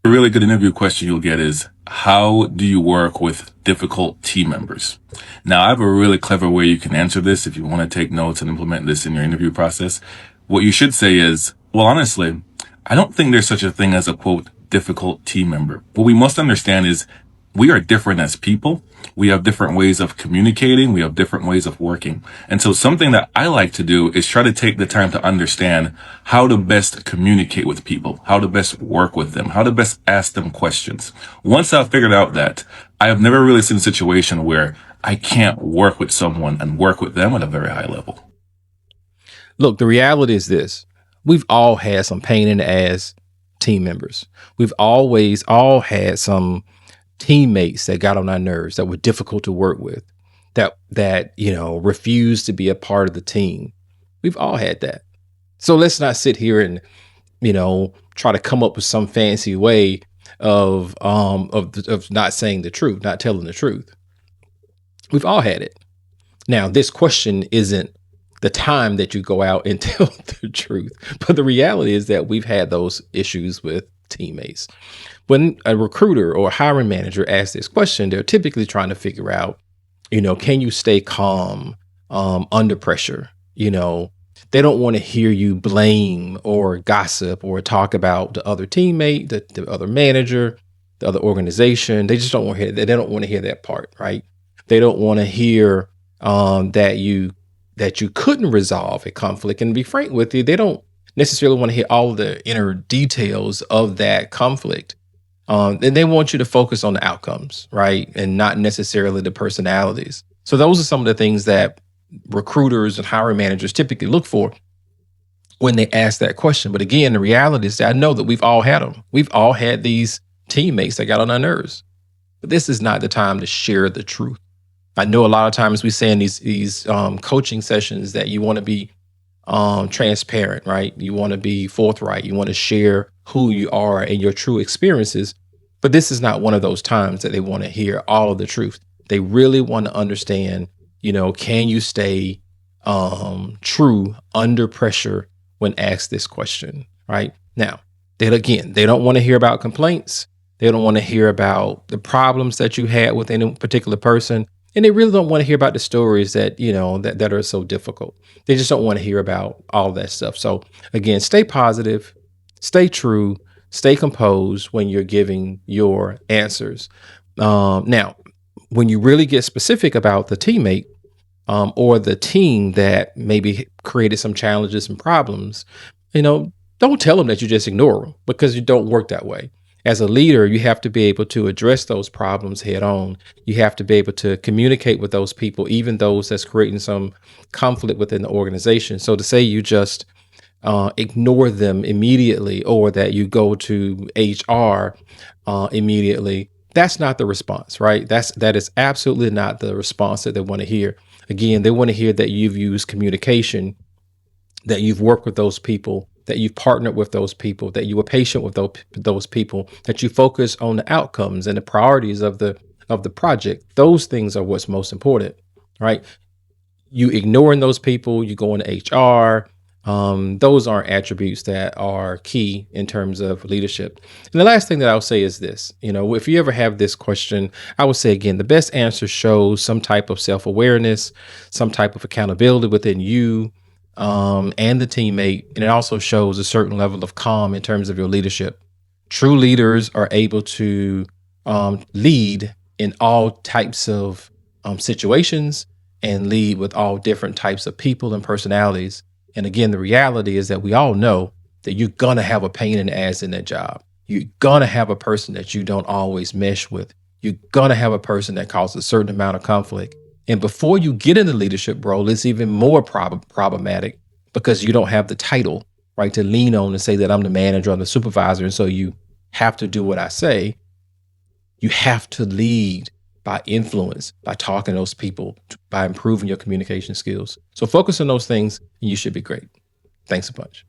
A really good interview question you'll get is, how do you work with difficult team members? Now, I have a really clever way you can answer this if you want to take notes and implement this in your interview process. What you should say is, well, honestly, I don't think there's such a thing as a quote, difficult team member. What we must understand is we are different as people. We have different ways of communicating. We have different ways of working. And so something that I like to do is try to take the time to understand how to best communicate with people, how to best work with them, how to best ask them questions. Once I've figured out that, I have never really seen a situation where I can't work with someone and work with them at a very high level. Look, the reality is this. We've all had some pain in the ass team members. We've always all had some teammates that got on our nerves, that were difficult to work with, that refused to be a part of the team. We've all had that. So let's not sit here and try to come up with some fancy way of not saying the truth, not telling the truth. We've all had it. Now, this question isn't the time that you go out and tell the truth, but the reality is that we've had those issues with teammates. When a recruiter or a hiring manager asks this question, they're typically trying to figure out, can you stay calm under pressure? They don't want to hear you blame or gossip or talk about the other teammate, the other manager, the other organization. They just don't want to hear that. They don't want to hear that part, right? They don't want to hear that you couldn't resolve a conflict. And to be frank with you, they don't necessarily want to hear all the inner details of that conflict. And they want you to focus on the outcomes, right? And not necessarily the personalities. So those are some of the things that recruiters and hiring managers typically look for when they ask that question. But again, the reality is that I know that we've all had them. We've all had these teammates that got on our nerves. But this is not the time to share the truth. I know a lot of times we say in these coaching sessions that you want to be transparent, right? You want to be forthright. You want to share who you are and your true experiences. But this is not one of those times that they want to hear all of the truth. They really want to understand, can you stay true under pressure when asked this question, right? Now, they don't want to hear about complaints. They don't want to hear about the problems that you had with any particular person. And they really don't want to hear about the stories that, that are so difficult. They just don't want to hear about all that stuff. So again, stay positive, stay true, stay composed when you're giving your answers. Now, when you really get specific about the teammate or the team that maybe created some challenges and problems, don't tell them that you just ignore them, because you don't work that way. As a leader, you have to be able to address those problems head on. You have to be able to communicate with those people, even those that's creating some conflict within the organization. So to say you just ignore them immediately, or that you go to HR immediately, that's not the response, right? That is absolutely not the response that they want to hear. Again, they want to hear that you've used communication, that you've worked with those people, that you've partnered with those people, that you were patient with those people, that you focus on the outcomes and the priorities of the project. Those things are what's most important, right? You ignoring those people, you go into HR. Those aren't attributes that are key in terms of leadership. And the last thing that I'll say is this, if you ever have this question, I would say, again, the best answer shows some type of self-awareness, some type of accountability within you and the teammate. And it also shows a certain level of calm in terms of your leadership. True leaders are able to lead in all types of situations and lead with all different types of people and personalities. And again, the reality is that we all know that you're going to have a pain in the ass in that job. You're going to have a person that you don't always mesh with. You're going to have a person that causes a certain amount of conflict. And before you get in the leadership role, it's even more problematic, because you don't have the title, right, to lean on and say that I'm the manager, I'm the supervisor. And so you have to do what I say. You have to lead by influence, by talking to those people, by improving your communication skills. So focus on those things and you should be great. Thanks a bunch.